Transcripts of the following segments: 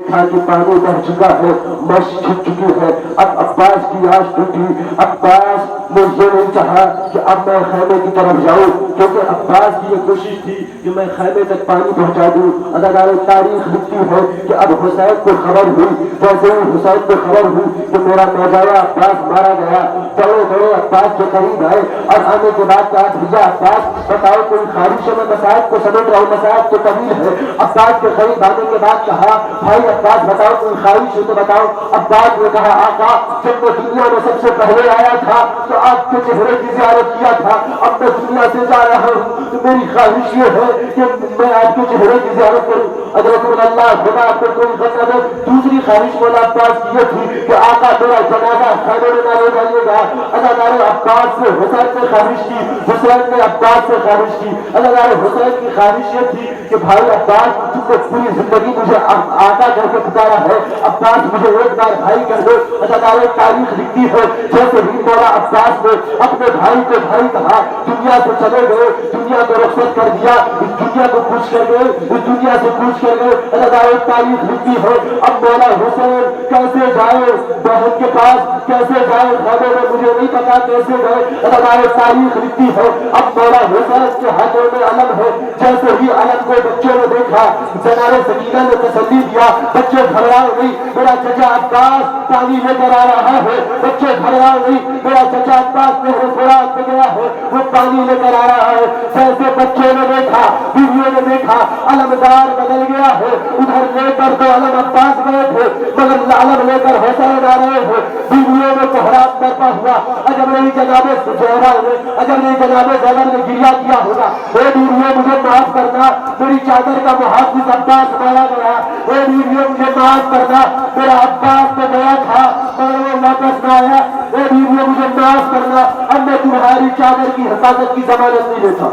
تھا کہ پانی بہ چکا ہے، مش چھپ چکی ہے، اب عباس کی آس ٹوٹی۔ عباس نے یہ نہیں چاہا کہ اب میں خیمے کی طرف جاؤں، کیونکہ عباس کی یہ کوشش تھی کہ میں خیمے تک پانی پہنچا دوں۔ اداکار تاریخ لکھتی ہے کہ اب حسین کو خبر ہوئی، جیسے ہی حسین کو خبر ہوئی کہ میرا نوجوان عباس مارا گیا، بڑے بڑے عباس کے قریب آئے اور آنے کے بعد کہا بھیا عباس بتاؤ کوئی خارش ہے، میں مسائل کو سمجھ رہا ہوں، مسائل تو طویل ہے۔ عباس کے قریب آنے کے بعد کہا بھائی عباس بتاؤ کوئی خارش ہے تو بتاؤ۔ عباس نے کہا آقا جب میں دنیا میں سب سے پہلے آیا تھا تو آپ کے چہرے کی زیارت کیا تھا، اب میں دنیا سے جا رہا ہوں تو میری خواہش یہ ہے کہ میں آپ کے چہرے کی زیارت کروں۔ حضرت اللہ خدا آپ کو کوئی غضب ہے۔ دوسری خواہش مولا عباس کی یہ تھی کہ آقا میرا جنازہ خیمے میں نہ لے جائیے گا۔ اداکار عباس نے حسین سے خواہش کی، حسین نے عباس سے خواہش کی۔ اداکار حسین کی خواہش یہ تھی کہ بھائی عباس تم نے پوری زندگی مجھے آقا کر کے پکارا ہے، عباس مجھے ایک بار بھائی کر دو۔ اداکار تاریخ لکھتی ہے جیسے ہی مولا عباس نے اپنے بھائی کو بھائی کہا، دنیا سے چلے گئے، دنیا کو رخصت کر دیا، اس دنیا کو کوچ کر گئے، اس دنیا سے کوچ کر گئے۔ اداکار تاریخ لکھتی ہے اب مولا حسین کیسے جائے بہن کے پاس، کیسے جائے خیمے میں، مجھے نہیں پتا کیسے گئے۔ اداکار تاریخ لکھتی ہے اب مولا حسین کے ہاتھوں میں علم ہے، جیسے ہی علم کو بچوں نے دیکھا جناب سکینہ نے تسلی دیا، بچے گھبراؤ نہیں، میرا چچا عباس پانی لے کر آ رہا ہے، بچے گھبراؤ نہیں، میرا چچا عباس نے خوراک پہ گیا ہے، وہ پانی لے کر آ رہا ہے۔ جیسے بچے نے دیکھا، بیویوں نے دیکھا علمدار بدل گیا ہے، ادھر لے کر تو علم عباس گئے تھے مگر علم لے کر حسین آ رہے ہیں، بیویوں میں کوہرام برپا ہوا۔ اجب نہیں جناب زہرا نے، اجب نہیں جناب زینب نے گریا کیا ہوگا، اے بیویوں مجھے معاف کرنا، میری چادر کا محافظ عباس مارا گیا، اے بیویوں مجھے معاف کرنا، میرا عباس تو گیا تھا مگر وہ واپس نہ آیا، اے بیویوں مجھے معاف کرنا، اب میں تمہاری چادر کی حفاظت کی ضمانت نہیں لیتا۔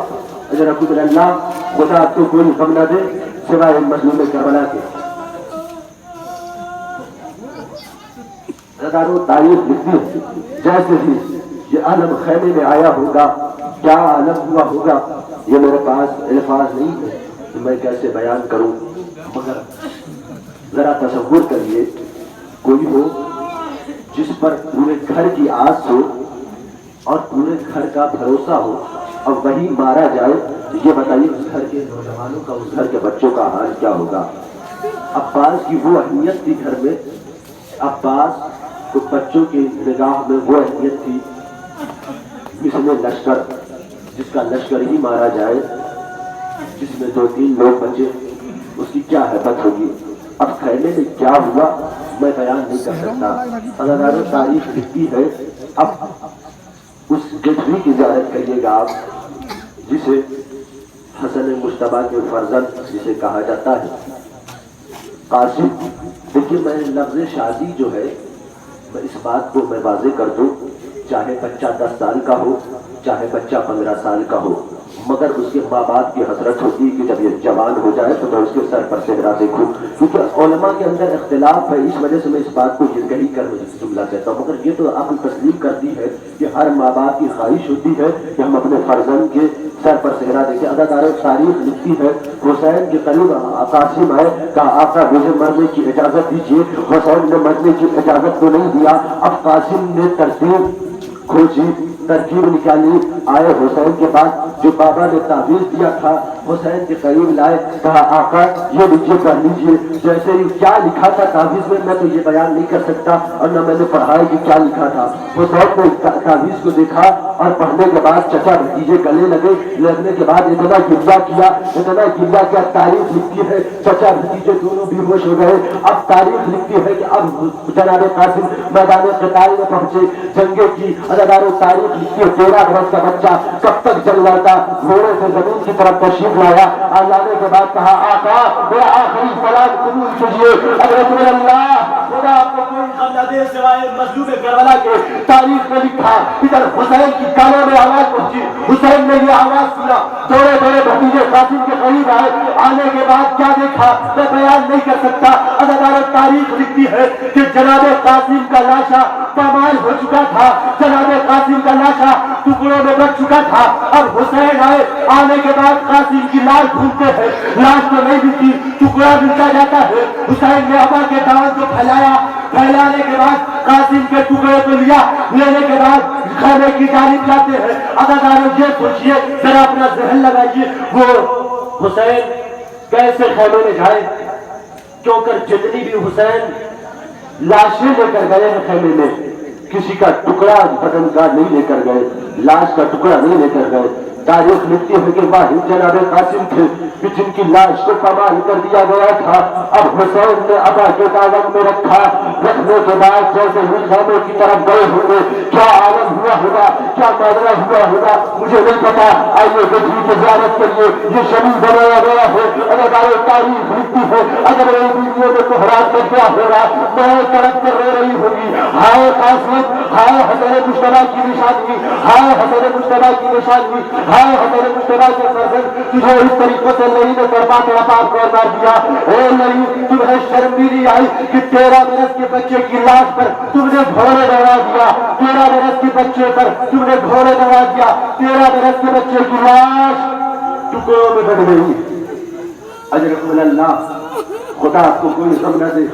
اجر رحمت اللہ خدا تو کوئی غم نہ دے سوائے مظلوم کربلا کے۔ تاریخ لکھتی ہے جیسے ہی یہ علم خیمے میں آیا ہوگا، کیا علم ہوا ہوگا یہ میرے پاس الفاظ نہیں ہے کہ میں کیسے بیان کروں، مگر ذرا تصور کریے کوئی ہو جس پر پورے گھر کی آس ہو اور پورے گھر کا بھروسہ ہو اور وہی مارا جائے، یہ بتائیے اس گھر کے نوجوانوں کا، اس گھر کے بچوں کا حال کیا ہوگا۔ عباس کی وہ اہمیت تھی گھر میں، عباس کو بچوں کی نگاہ میں وہ اہمیت تھی مثل لشکر، جس کا لشکر ہی مارا جائے، جس میں 2-3 لوگ بچے، اس کی کیا حیبت ہوگی۔ اب خیمے میں کیا ہوا میں بیان نہیں کر سکتا۔ اداکار تاریخ لکھتی ہے اب اس گٹھری کی زیارت کریے گا آپ جسے حسن مجتبیٰ کے فرزند جسے کہا جاتا ہے قاسم۔ دیکھیے میں لفظ شادی جو ہے میں اس بات کو میں واضح کر دوں، چاہے بچہ 10 سال کا ہو چاہے بچہ 15 سال کا ہو، مگر اس کے ماں باپ کی حسرت ہوتی ہے کہ جب یہ جوان ہو جائے تو میں اس کے سر پر صحرا دیکھوں، کیونکہ علماء کے اندر اختلاف ہے، اس وجہ سے میں اس بات کو یہ کہی کر جملہ کہتا ہوں، مگر یہ تو آپ تسلیم کرتی ہے کہ ہر ماں باپ کی خواہش ہوتی ہے کہ ہم اپنے فرزند کے سر پر صحرا دیکھیں۔ اداکار تاریخ لکھتی ہے حسین کے قریب قاسم آئے، کہا آقا مجھے مرنے کی اجازت دیجیے، حسین نے مرنے کی اجازت تو نہیں دیا، اب قاسم نے ترتیب کھوجی، ترکیب نکالی، آئے حسین کے پاس جو بابا نے تعویذ دیا تھا، حسین کے قریب لائے، کہا آقا یہ لیجیے پڑھ لیجیے۔ جیسے ہی کیا لکھا تھا تعویذ میں تو یہ بیان نہیں کر سکتا اور نہ میں نے پڑھا ہے کہ کیا لکھا تھا۔ حسین نے تعویذ کو دیکھا اور پڑھنے کے بعد چچا بھتیجے گلے لگے، لگنے کے بعد اتنا گریہ کیا، تاریخ لکھتی ہے چچا بھتیجے دونوں بھی ہوش ہو گئے۔ اب تاریخ لکھتی ہے کہ اب جناب قاسم میدان قتال میں پہنچے، جنگیں کی۔ اداکار تاریخ لکھتی ہے 13 برس کا بچہ کب تک چل جاتا، گھوڑے سے زمین کی طرف تشریف لایا، آنے کے بعد کہا آقا میرا آخری سلام قبول کیجیے۔ حضرت اللہ خدا آپ کو کوئی غم نہ دے سوائے مظلوم کربلا کے۔ تاریخ میں لکھا ادھر حسین کی کانوں میں آواز پہنچی، حسین نے یہ آواز سنا، دوڑے دوڑے بھتیجے قاسم کے قریب آئے، آنے کے بعد کیا دیکھا میں بیان نہیں کر سکتا۔ اداکار تاریخ لکھتی ہے کہ جناب قاسم کا لاشا پامال ہو چکا تھا، جناب قاسم کا لاشا ٹکڑوں میں بٹ چکا تھا. اب حسین آئے، آنے کے بعد قاسم کی لاش ڈھونڈتے ہیں، لاش تو نہیں ملتی، ٹکڑا ملتا جاتا ہے. حسین نے ابا کے دامن کو پھیلایا، پھیلانے کے بعد قاسم کے ٹکڑے کو لیا، لینے کے بعد خیمے کی جانب جاتے ہیں. اداکاروں یہ سوچیے، ذرا اپنا ذہن لگائیے، وہ حسین کیسے خیمے میں جائے؟ کیونکہ جتنی بھی حسین لاشیں لے کر گئے ہیں خیمے میں، کسی کا ٹکڑا بدن کا نہیں لے کر گئے، لاش کا ٹکڑا نہیں لے کر گئے. تاریخ لکھتی ہے کہ واحد جناب قاسم تھے کہ جن کی لاش کو پامال کر دیا گیا تھا. اب حسین نے ابا کے دامن میں رکھا، رکھنے کے بعد جیسے ہی خیمے کی طرف گئے ہوں گے، کیا عالم ہوا ہوگا، کیا ماجرا ہوا ہوگا مجھے نہیں پتا. آئیے گجری کی زیارت کریے، یہ شریف بنایا گیا ہے. اگر تاریخ لکھتی ہے اگر میری بیویوں میں کوہراج میں کیا ہوگا، میں تڑپ کر رو رہی ہوگی، ہائے قاسم، ہائے حسن مجتبیٰ کی نشانی، ہائے حسن مجتبیٰ کی نشانی، ہائے حسن مجتبیٰ کے فرزند، تجھے اس طریقے سے نہیں نے تڑپا تڑپا کر مار دیا. اے نہیں، تمہیں شرم بھی نہیں آئی کہ 13 برس کے بچے کی لاش پر تم نے گھوڑے دوڑا دیا، 13 برس کے بچے پر تم نے گھوڑے دوڑا دیا، 13 برس کے بچے کی لاش ٹکڑوں میں بٹ گئی. اجرکم اللہ، خدا آپ کو کوئی غم نہ دے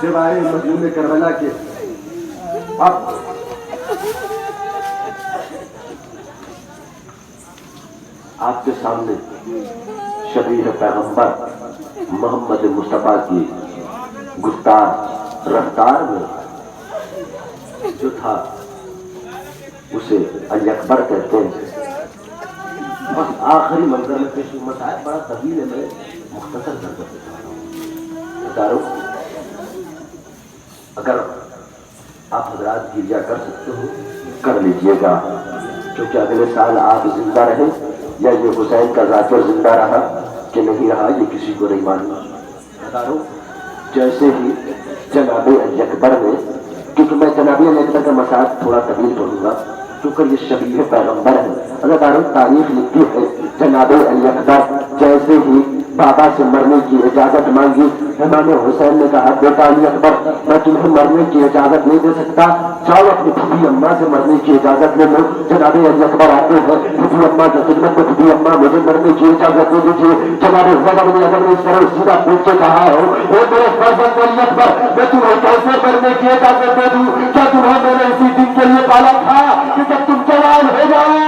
سوائے مظلوم کربلا کے. اب آپ کے سامنے شبیہ پیغمبر محمد مصطفیٰ کی گفتار رفتار میں جو تھا اسے علی اکبر کہتے ہیں. بس آخری منظر میں پیش مسائل بڑا طویل ہے، میں مختصر کر دیتا ہوں. اگر آپ حضرات گرجا کر سکتے ہو کر لیجئے گا، کیونکہ اگلے سال آپ زندہ رہے یا یہ حسین کا ذاکر زندہ رہا کہ نہیں رہا یہ کسی کو نہیں معلوم. جیسے ہی جناب علی اکبر نے، کیونکہ میں جناب علی اکبر کا مسائل تھوڑا طویل پڑھوں گا کیونکہ یہ شبیہ پیغمبر ہے. اللہ تاریخ لکھتی ہے جناب علی اکبر جیسے ہی بابا سے مرنے کی اجازت مانگی، امام حسین نے کہا بیٹا علی اکبر میں تمہیں مرنے کی اجازت نہیں دے سکتا، جاؤ اپنی پھوپھی اماں سے مرنے کی اجازت لے لو. جناب علی اکبر آتے ہیں پھوپھی اماں کی خدمت میں، پھوپھی اماں مجھے مرنے کی اجازت دے دیجیے. جناب علی اکبر نے اس طرح سیدھا پوچھ کے کہا ہو اے میرے فرزند علی اکبر میں تمہیں کیسے مرنے کی اجازت دے دوں؟ کیا تمہیں میں نے اسی دن کے لیے پالا تھا کہ جب تم جوان ہو جاؤ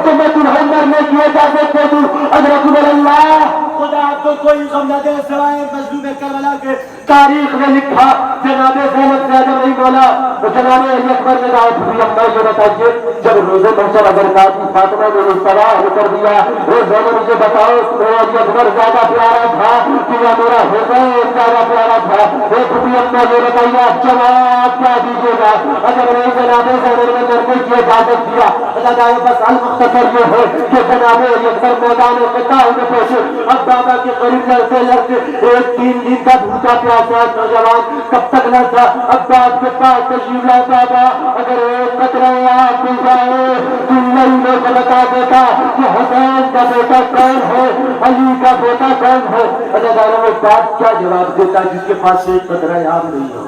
تو میں تمہیں مرنے کی اجازت دے دوں؟ اجرکم اللہ، خدا آپ کو کوئی غم نہ دے سوائے مظلوم کربلا کے. تاریخ نے لکھا جناب زینب سے اگر نہیں بولا تو جناب علی اکبر نے کہا پھوپھی اماں یہ بتائیے جب روزے محشر اگر کافی فاطمہ نے سوال کر دیا وہ زینب مجھے بتاؤ میرا علی اکبر زیادہ پیارا تھا کہ یا میرا حسین زیادہ پیارا تھا؟ پھوپھی اماں یہ بتائیے آپ جواب کیا دیجیے گا؟ اگر نہیں جناب زینب نے مرنے کی اجازت دیا. اللہ تعالیٰ بس المختصر یہ ہے کہ جناب علی اکبر میدان قتال میں پہنچے. اب بابا کے قریب لڑتے لڑتے ایک 3 دن کا بھوکا پیاسا نوجوان کب تک لڑتا. اب باپ کے پاس تشریف لائے بابا اگر ایک قطرہ آپ مل جائے تم لڑنے کو بتا دیتا کہ حسین کا بیٹا کون ہے، علی کا بیٹا کون ہے. اللہ تعالیٰ وہ باپ کیا جواب دیتا جس کے پاس ایک قطرہ آپ نہیں ہو؟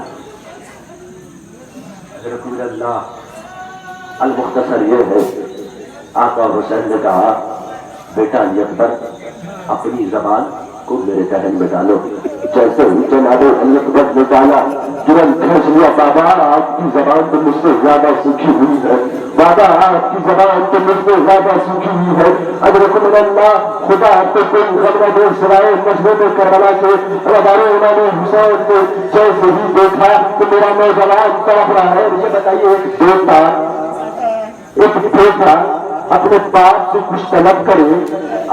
رسول اللہ المختصر یہ ہے آقا حسین نے کہا بیٹا علی اکبر اپنی زبان کو میرے ذہن میں ڈالو. جیسے ہی جناب علی اکبر نے ڈالا ترنت کھینچ لیا بابا آپ کی زبان تو مجھ سے زیادہ سیکھی ہوئی ہے، بابا آپ کی زبان تو مجھ سے زیادہ سیکھی ہوئی ہے. اجرکم اللہ، خدا آپ کو کوئی غم نہ دے سوائے مظلوم کربلا کے. ہمارے امام حسین نے جیسے ہی دیکھا کہ میرا نوجوان تڑپ رہا ہے. یہ بتائیے ایک بیٹا اپنے باپ سے کچھ طلب کرے،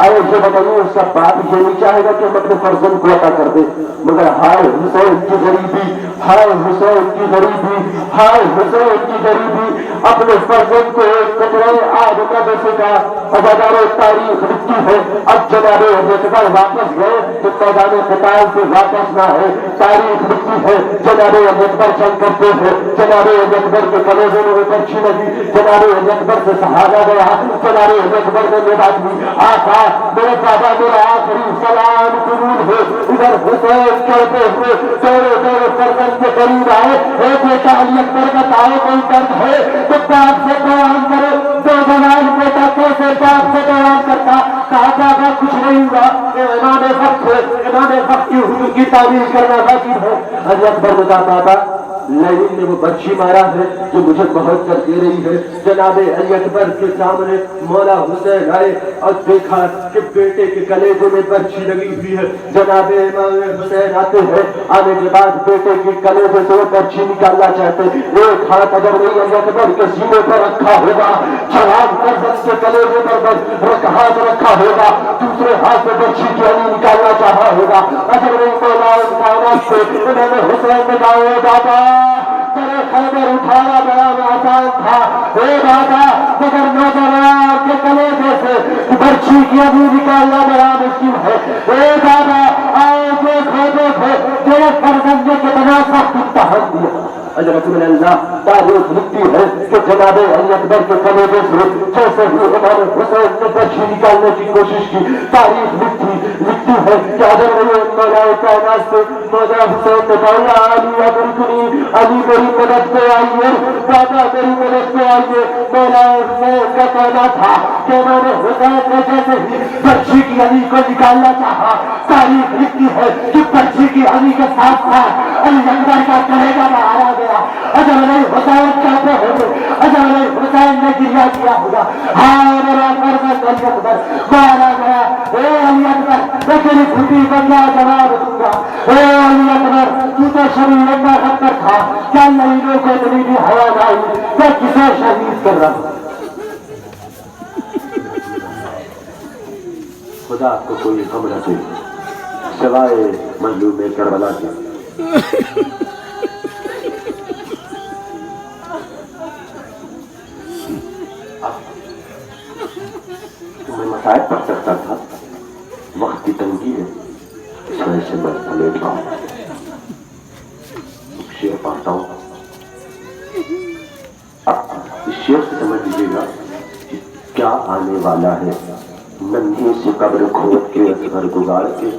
آئے یہ بتائیے اس کا باپ یہ نہیں چاہے گا کہ ہم اپنے فرزند کو عطا کر دے. مگر ہائے حسین کی غریبی، ہائے حسین کی غریبی، ہائے حسین کی غریبی، اپنے فرزند کو ایک قطرہ آب نہ دے سکا. ادارے تاریخ لکھتی ہے اب جناب علی اکبر واپس گئے تو میدان قتال سے واپس نہ ہے. تاریخ لکھتی ہے جناب علی اکبر جنگ کرتے ہیں، جناب علی اکبر کے کلیجے میں پرچھی لگی، جناب علی اکبر سے سہاگا گیا. فلانے اکبر نے یہ بات دی آقا میرے بابا میرا آخری سلام قبول ہے ادھر حسین چلتے ہوئے دوڑے دوڑے فرزند کے قریب آئے اے بیٹا علی اکبر بتاؤ کوئی درد ہے تو باپ سے بیان کرو دو جوان بیٹا کیسے باپ سے بیان کرتا کہا بابا کچھ نہیں ہوا امام وقت ہے امام وقت کی حضور کی تعریف کرنا باقی ہے علی اکبر نے کہا بابا لیلی نے وہ بچی مارا ہے جو مجھے بہت کر دے رہی ہے جناب علی اکبر کے سامنے مولا حسین آئے اور دیکھا کہ بیٹے کے کلیجے میں برچھی لگی ہوئی ہے جناب امام حسین آتے ہیں آنے کے بعد بیٹے کے کلیجے سے وہ برچھی نکالنا چاہتے ایک ہاتھ اگر نہیں علی اکبر کے سینے پر رکھا ہوگا جواب فرزند کے کلیجے پر ہاتھ رکھا ہوگا دوسرے ہاتھ میں برچھی کی علی نکالنا چاہا ہوگا اگر نہیں مولا کائنات سے امام حسین نے کہا بابا تیرے خیبر اٹھانا بڑا آسان تھا اے بابا مگر نوجوان کے کلیجے سے برچھی کی ابھی نکالنا بڑا مشکل ہے اے بابا آؤ دیکھو دیکھو تیرے فرزند نے کتنا سخت امتحان دیا حضرت من اللہ تاریخ لکھتی ہے کہ جناب علی اکبر کے کلیجے سے جیسے ہی امام حسین نے برچھی نکالنے کی کوشش کی تاریخ لکھتی ہے کہ اگر وہ مولا کائنات سے مولا حسین نے مولا علی ادرکنی علی میری مدد پہ آئیے بابا میری مدد پہ آئیے مولا حسین کا کہنا تھا کہ امام حسین نے جیسے ہی برچھی کی علی کو نکالنا چاہا تاریخ لکھتی ہے کہ برچھی کی علی کے ساتھ ساتھ علی اکبر کا کلیجہ باہر آ گیا اجل نہیں حسین کہتے ہوئے اجل نہیں حسین نے گریا کیا ہوگا ہاں میرا فرزند علی اکبر مارا گیا اے علی اکبر میں تیری پھوٹی کو کیا جواب دوں گا اے علی اکبر تو تو شریف میں خطر تھا کیا لہینوں کو اتنی بھی ہوا نہ آئی میں کسے شہید کر رہا ہوں خدا کو کوئی غم نہ دے سوائے مظلوم کربلا کے میں مسائل پڑھ سکتا تھا وقت کی تنگی ہے اس وجہ سے میں سمیٹ رہا ہوں شعر پڑھتا ہوں اس شعر سے سمجھ لیجیے گا کہ کیا آنے والا ہے ننھی سی قبر کھود کے اصغر کو گاڑ کے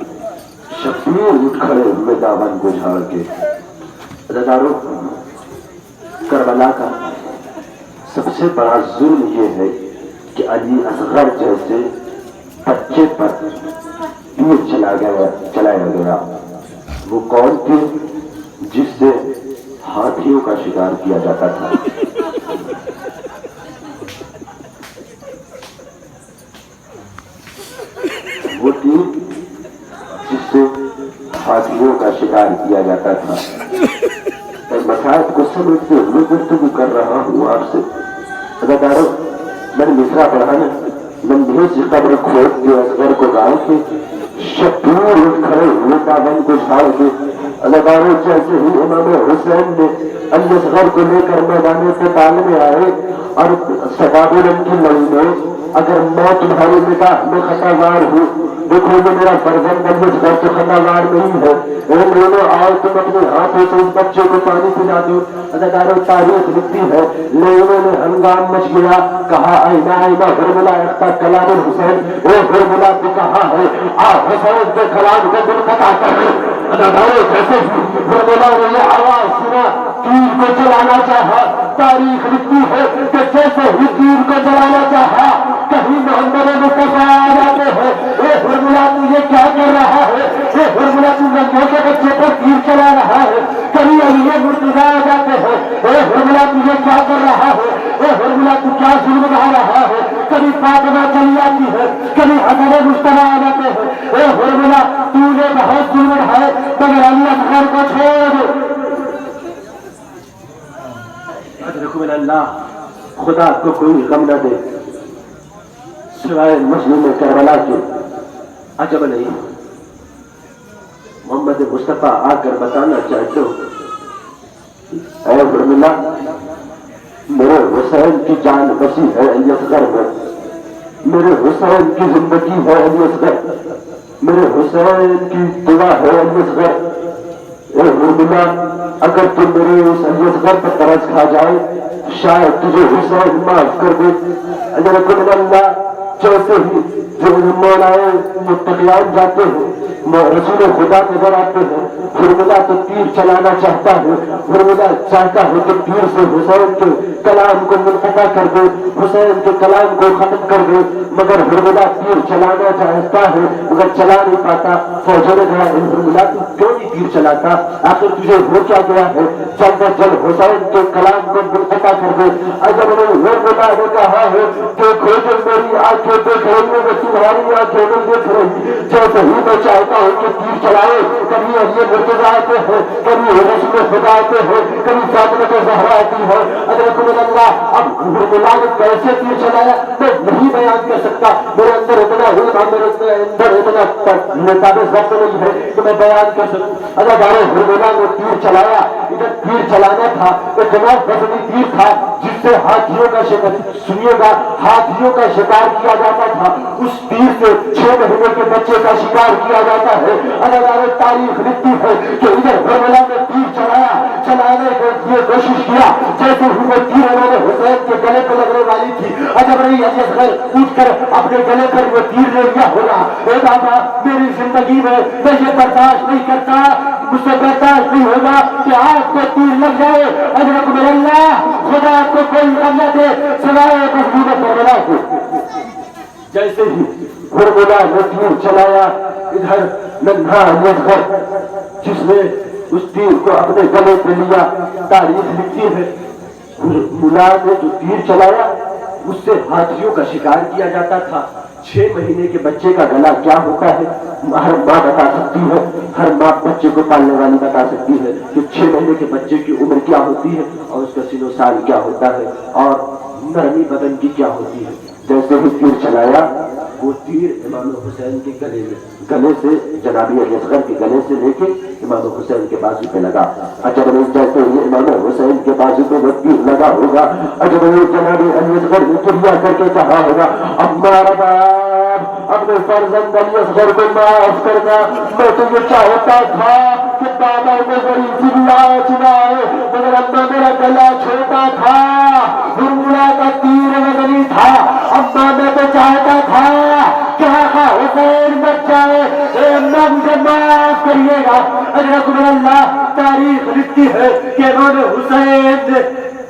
شبیر اٹھ کھڑے ہوئے دامن کو جھاڑ کے رضاکاروں کربلا کا سب سے بڑا ظلم یہ ہے کہ علی اصغر جیسے بچے پر تیر چلایا گیا وہ کون تھے جس سے ہاتھیوں کا شکار کیا جاتا تھا وہ تیر جس سے ہاتھیوں کا شکار کیا جاتا تھا مسائل کو سمجھتے ہوئے گفتگو کر رہا ہوں آپ سے اداکاروں میں نے مصرع پڑھا نا ننھی سی قبر کھود کے اصغر کو گاڑ کے شبیر اٹھ کھڑے ہوئے دامن کو جھاڑ کے اداکاروں جیسے ہی امام حسین نے علی اصغر کو لے کر میدان قتال میں آئے اور سبابرم کی لڑائی میں اگر میں تمہاری نکاح میں خطاوار ہوں دیکھو یہ میرا فرزند علی اصغر سے خطاوار نہیں ہے اے لوگوں آؤ تم اپنے ہاتھوں سے اس بچے کو پانی پلا دو اداکاروں تاریخ لکھتی ہے لوگوں نے ہنگام مچ گیا کہا آئینہ آئینہ حرملہ اختہ کلام الحسین اے حرملہ تو کہا ہے آ حسین کے کلام کو دل قطع کر اداکاروں جیسے حرملہ نے یہ آواز سنا تیر کو چلانا چاہا تاریخ لکھتی ہے کہ جیسے ہی تیر کو چلانا چاہا کہیں محمد مصطفیٰ آ جاتے ہیں اے حرملہ تو یہ کیا کر رہا ہے اے حرملہ تو لنگوں کے بچے پر تیر چلا رہا ہے کبھی علی مرتضیٰ آ جاتے ہیں اے حرملہ تو یہ کیا کر رہا ہے اے حرملہ تو کیا ظلم ڈھا رہا ہے کبھی فاطمہ چلی آتی ہے کبھی حسن مجتبیٰ آ جاتے ہیں اے حرملہ تو نے بہت ظلم ڈھائے مگر علی اصغر کو چھوڑ من اللہ خدا کو کوئی غم نہ دے سوائے مظلوم کربلا کے عجب نہیں محمد مصطفیٰ آ کر بتانا چاہتے ہو اے حرملہ میرے حسین کی جان بسی ہے علی اصغر میں میرے حسین کی زندگی ہے علی اصغر میرے حسین کی دعا ہے علی اصغر اے حرملہ اگر تم میرے اس علی اصغر پر ترس کھا جائے شاید تجھے حسین معاف کر دے۔ اگر کن اللہ جیسے ہی جو مولائے متقیان جاتے ہیں رسول خدا نظر آتے ہیں، فرمودا تو تیر چلانا چاہتا ہے، فرمودا چاہتا ہے کہ تیر سے حسین کے کلام کو منقطع کر دے، حسین کے کلام کو ختم کر دے، مگر فرمودا تیر چلانا چاہتا ہے مگر چلا نہیں پاتا۔ فوجوں نے کہا فرمودا تو کیوں نہیں تیر چلاتا، آخر تجھے ہو کیا گیا ہے، جلد از جلد حسین کے کلام کو منقطع کر دے۔ اگر فرمودا نے کہا ہے کہ کھوجو میری آنکھیں دیکھ رہی ہے، میں تمہاری آنکھیں نہیں دیکھ رہی، جیسے ہی میں چاہتا ہوں کہ تیر چلائے، کبھی یہ مرتضیٰ آتے ہیں، کبھی رسول خدا آتے ہیں، کبھی فاطمہ زہرا آتی ہے۔ حضرت اللہ اب اللہ نے کیسے تیر چلایا میں نہیں بیان کر سکتا، میرے اندر اتنا علم، میرے اندر اتنا نتاب ضبط نہیں ہے کہ میں بیان کر سکوں۔ اگر بارے اللہ نے تیر چلایا، ادھر تیر چلانا تھا تو جناب وزنی تیر تھا جس سے ہاتھیوں کا شکار، سنیے گا، ہاتھیوں کا شکار کیا جاتا تھا، اس تیر سے 6 مہینے کے بچے کا شکار کیا جاتا ہے۔ اللہ تاریخ لکھتی ہے کہ ادھر حرملہ نے تیر چلانے کی یہ کوشش کیا، جیسے ہی وہ تیر انہوں نے حسین کے گلے پہ لگنے والی تھی، عجب نہیں علی اصغر اٹھ کر اپنے گلے پر وہ تیر لے لیا ہوگا۔ اے بابا میری زندگی میں یہ برداشت نہیں کرتا، مجھ سے برداشت نہیں ہوگا کہ آپ کو تیر لگ جائے۔ اجرک من اللہ، خدا کو کوئی غم نہ دے سوائے مضمون حرملہ کو۔ جیسے ہی حرملہ نے تیر چلایا، ادھر ننھا علی اصغر جس نے اس تیر کو اپنے گلے پہ لیا، تاریخ لکھتی ہے ملا نے جو تیر چلایا اس سے ہاتھیوں کا شکار کیا جاتا تھا۔ 6 مہینے کے بچے کا گلا کیا ہوتا ہے ہر ماں بتا سکتی ہے، ہر ماں بچے کو پالنے والی بتا سکتی ہے کہ 6 مہینے کے بچے کی عمر کیا ہوتی ہے اور اس کا سن و سال کیا ہوتا ہے اور نرمی بدن کی کیا ہوتی ہے۔ جیسے ہی تیر چلایا وہ تیر امام حسین کے گلے سے جنابی علی اصغر کے گلے سے لے کے امام حسین کے بازو پہ لگا۔ اجب نہیں جیسے ہی امام حسین کے بازو پہ وہ تیر لگا ہوگا، اجب نہیں جنابی علی اصغر نے چڑیا کر کے کہا ہوگا اما ربا اپنے فرزند علی اصغر کو معاف کرنا، میں تو یہ چاہتا تھا کہ بابا کو بڑی ذلہ چنائے مگر اما میرا گلا چھوٹا تھا، حرملہ کا تیر وزنی تھا، اما میں تو چاہتا تھا کہ آقا حسین بچ جائے، اے اماں مجھے معاف کریے گا۔ اجرک من اللہ تاریخ لکھتی ہے کہ امام حسین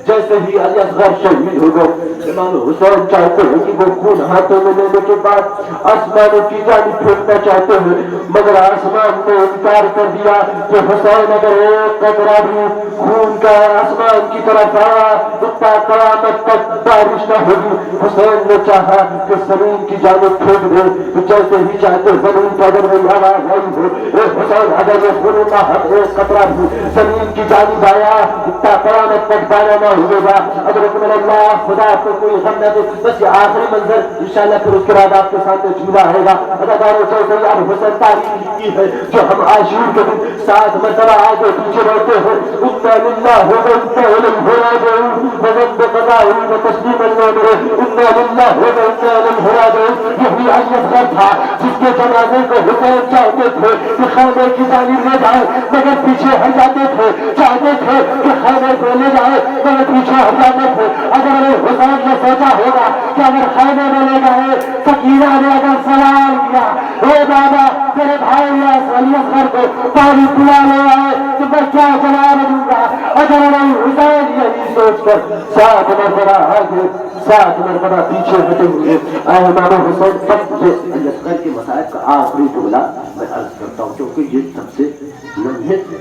جیسے ہی علی اصغر شہید ہو گئے، امام حسین چاہتے ہیں کہ وہ خون ہاتھوں میں لینے کے بعد آسمانوں کی جانب پھینکنا چاہتے ہیں مگر آسمان نے انکار کر دیا کہ حسین اگر ایک قطرہ بھی خون کا آسمان کی طرف آیا تو تا قیامت تک بارش نہ ہوگی۔ حسین نے چاہا کہ زمین کی جانب پھینک دے، تو جیسے ہی چاہتے زمین پر اگر وہی آواز آئی ہو اے حسین اگر یہ خون کا ایک قطرہ بھی زمین کی جانب آیا تا قیامت تک بارش نہ ہوگا۔ حضرت من اللہ خدا کو کوئی غم نہ دے۔ بس یہ آخری منظر انشاءاللہ پھر اس کے بعد آپ کے سامنے جھولا آئے گا۔ اداکاروں سے اب حسین تاریخ کی ہے جو ہم عاشور کے دن 7 مرتبہ آگے پیچھے رہتے ہیں، انا للہ و انا الیہ راجعون وذنب قضاء و تسلیم الامر انا للہ و انا الیہ راجعون۔ یہی علی اصغر تھا جس کے جنازے کو حسین چاہتے تھے کہ خیمے کی جانب لے جائے مگر پیچھے ہٹ جاتے تھے، چاہتے تھے کہ خیمے کو لے جائے مگر پیچھے ہٹ جاتے تھے۔ اگر حسین نے سوچا ہوگا کہ اگر خیمے میں لے گئے، سکینہ نے اگر سوال کیا اے بابا تیرے بھائی علی اصغر کو پانی پلا لے آئے تو میں کیا جواب دوں گا؟ اگر حسین یہی سوچ کر 7 مرتبہ آگے 7 مرتبہ پیچھے ہٹے ہوئے، اے امام حسین تب مجھے علی اصغر کے مسائل کا آخری جملہ میں عرض کرتا ہوں کیونکہ یہ سب سے ننھے تھے،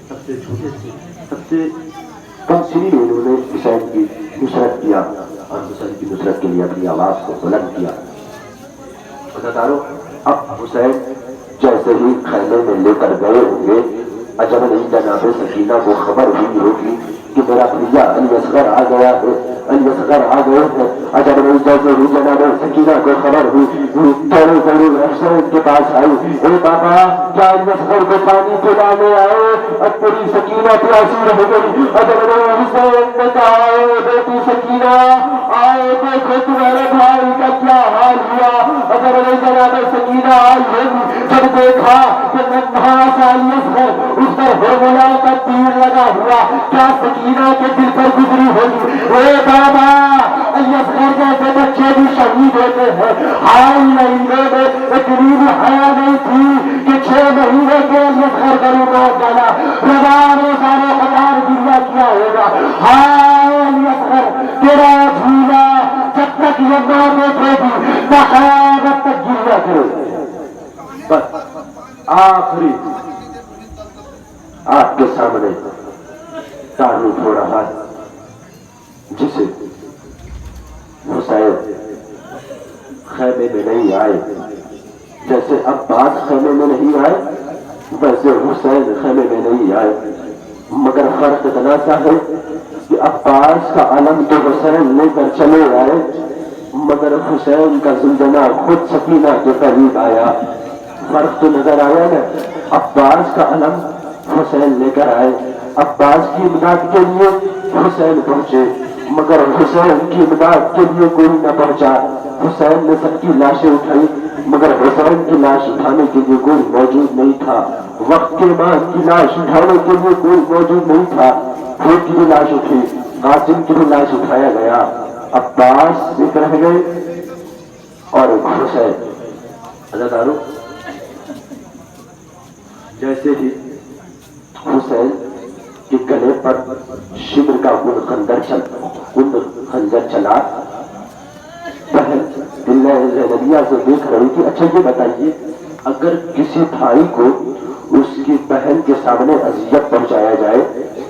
سب سے چھوٹے تھے، سب سے کم سنی میں انہوں نے حسین کی نصرت کیا اور حسین کی نصرت کے لیے اپنی آواز کو بلند کیا۔ اداکاروں اب حسین جیسے ہی خیمے میں لے کر گئے ہوں گے، عجب نہیں جناب سکینہ کو خبر ہوئی ہوگی کہ میرا بھیا علی اصغر آ گیا ہے، علی اصغر آ گئے ہیں۔ عجب نہیں جیسے ہی جناب سکینہ کو خبر ہوئی ضرور حسین کے پاس آئی، اے بابا کیا علی اصغر کو پانی پلانے آئے؟ اب پوری سکینہ پیاسی رہ گئی۔ عجب نہیں حسین نے کہا اے بیٹی سکینہ آئے دیکھو تمہارے بھائی کا کیا حال ہوا۔ عجب نہیں جناب سکینہ آئی جب دیکھا کہ ننھا سا علی اصغر اس پر حرملہ کا تیر لگا ہوا کیا سکینہ کے دل پر گزری ہوگی اے بابا اصغر جیسے بچے بھی شہید ہوتے ہیں ہائے انہوں نے اتنی بھی حیا نہیں تھی کہ 6 مہینے کے اصغر کا روپ ڈالا روزانہ سارے قطار گریا کیا ہوگا ہائے اصغر تیرا جھولا جب تک یہ نہ دیکھے گی نہ قیامت تک گریا کرے بس آخری آپ کے سامنے تعارف ہو رہا ہے جسے حسین خیمے میں نہیں آئے جیسے عباس خیمے میں نہیں آئے ویسے حسین خیمے میں نہیں آئے مگر فرق اتنا سا ہے کہ عباس کا علم تو حسین لے کر چلے آئے مگر حسین کا زندنا خود سکینہ کے قریب آیا فرق تو نظر آیا نا عباس کا علم حسین لے کر آئے عباس کی امداد کے لیے حسین پہنچے مگر حسین کی امداد کے لیے کوئی نہ پہنچا حسین نے سب کی لاشیں اٹھائی مگر حسین کی لاش اٹھانے کے لیے کوئی موجود نہیں تھا وقت کے بعد کی لاش اٹھانے کے لیے کوئی موجود نہیں تھا خود کی بھی لاش اٹھی قاسم کی بھی لاش اٹھایا گیا عباس ایک رہ گئے اور حسین اداروں جیسے ہی حسین کے گلے پر شمر کا خنجر چلا بہن زینبیہ سے دیکھ رہی تھی اچھا یہ بتائیے اگر کسی بھائی کو اس کی بہن کے سامنے اذیت پہنچایا جائے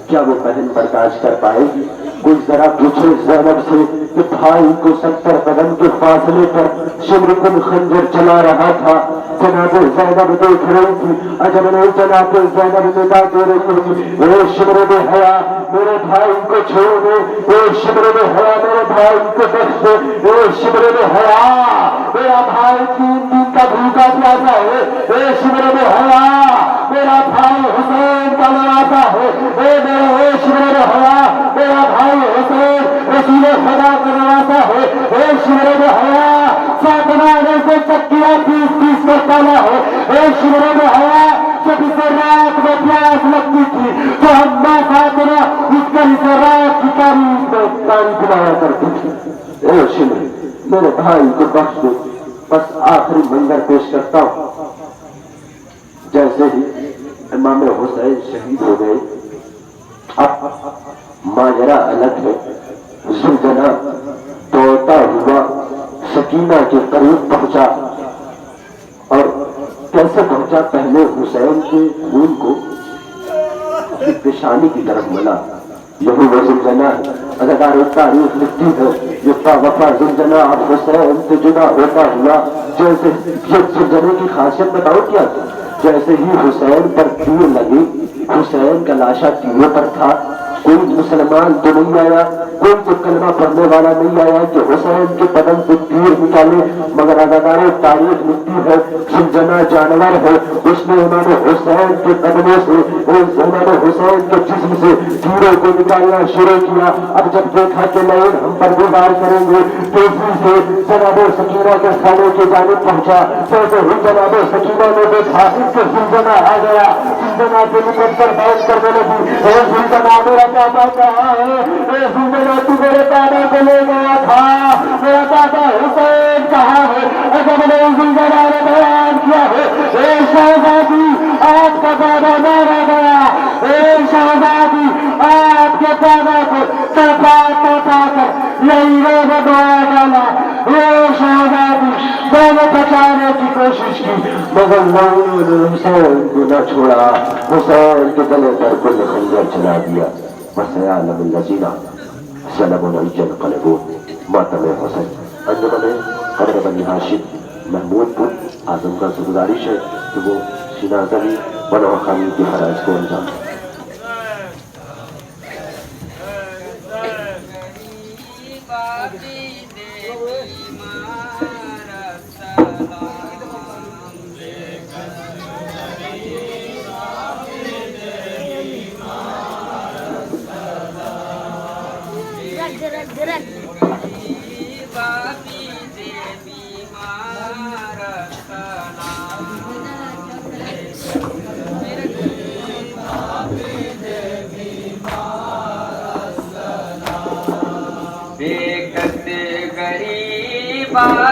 کیا وہ بہن برداشت کر پائے گی کوئی ذرا پوچھے زینب سے کہ بھائی کو 70 قدم کے فاصلے پر شمر کن خنجر چلا رہا تھا جناب زینب دیکھ رہی تھی عجب نہیں جناب زینب ندا دے رہی تھی اے شمر میں حیا میرے بھائی کو چھوڑ دے اے شمر میں حیا میرے بھائی کو بخش دے اے شمر میں حیا میرا بھائی 3 دن کا بھوکا پیاسا ہے اے شمر میں حیا میرا بھائی حسین کا نواسا ہے اے میرے شمر میں حیا میرا بھائی حسین رسول خدا کا نواسا ہے اے شمر میں حیا فاطمہ سے چکیا 30 کا تالا ہے اے شمر میں حیا جب اسے رات میں پیاس لگتی تھی تو اما فاطمہ اس کا اسے رات کی تاریخ میں پانی پلایا کرتی تھی اے شمر میرے بھائی کو بخش دو بس آخری منظر پیش کرتا ہوں جیسے ہی امام حسین شہید ہو گئے اب ماجرا الگ ہے زلزلہ دوڑتا ہوا سکینہ کے قریب پہنچا اور کیسے پہنچا پہلے حسین کے خون کو اپنی پیشانی کی طرف ملا یہی وہ زلزلہ اداکار تاریخ لکھتی ہے یہ وفا زلزلہ اب حسین سے جدا ہوتا ہوا جیسے یہ زلزلے کی خاصیت بتاؤ کیا تھا جیسے ہی حسین پر تیر لگی حسین کا لاشا تیروں پر تھا کوئی مسلمان تو نہیں آیا کوئی تو کلمہ پڑھنے والا نہیں آیا کہ حسین کے بدن سے تیر نکالے مگر اداکار تاریخ لکھتی ہے زلزلہ جانور ہے اس نے امام حسین کے قدموں سے امام حسین کے جسم سے تیروں کو نکالنا شروع کیا اب جب دیکھا کہ لائن ہم پر گزار کریں گے تیزی سے جناب سکینہ کے خانے کی جانب پہنچا تو جناب سکینہ نے دیکھا کہ زلزلہ آ گیا زلزلہ کے نکل پر بات کرنے لگی زلزلہ میرا پاپا کہاں ہے زلزلہ تو میرے پاپا کو لے گیا تھا میرا پاپا حسین کہاں ہے اگر میں نے زلزلہ نے بیان کیا ہے اے شہزادی آپ کا پاپا مارا گیا اے شہزادی آپ کے پاپا کو تڑپا کر لہروں میں دعا ڈالا اے شہزادی میں نے بچانے کی کوشش کی مگر لوگوں نے حسین کو نہ چھوڑا حسین کے گلے پر کل خنجر چلا دیا وسيعلم الذين ظلموا أي ينقلبون ماتم حسین انجمن قبر بنی ہاشم محمود پور اعظم گڑھ سے گزارش ہے کہ وہ سینہ زنی و نواخوانی کے فرائض کو انجام دیں پاس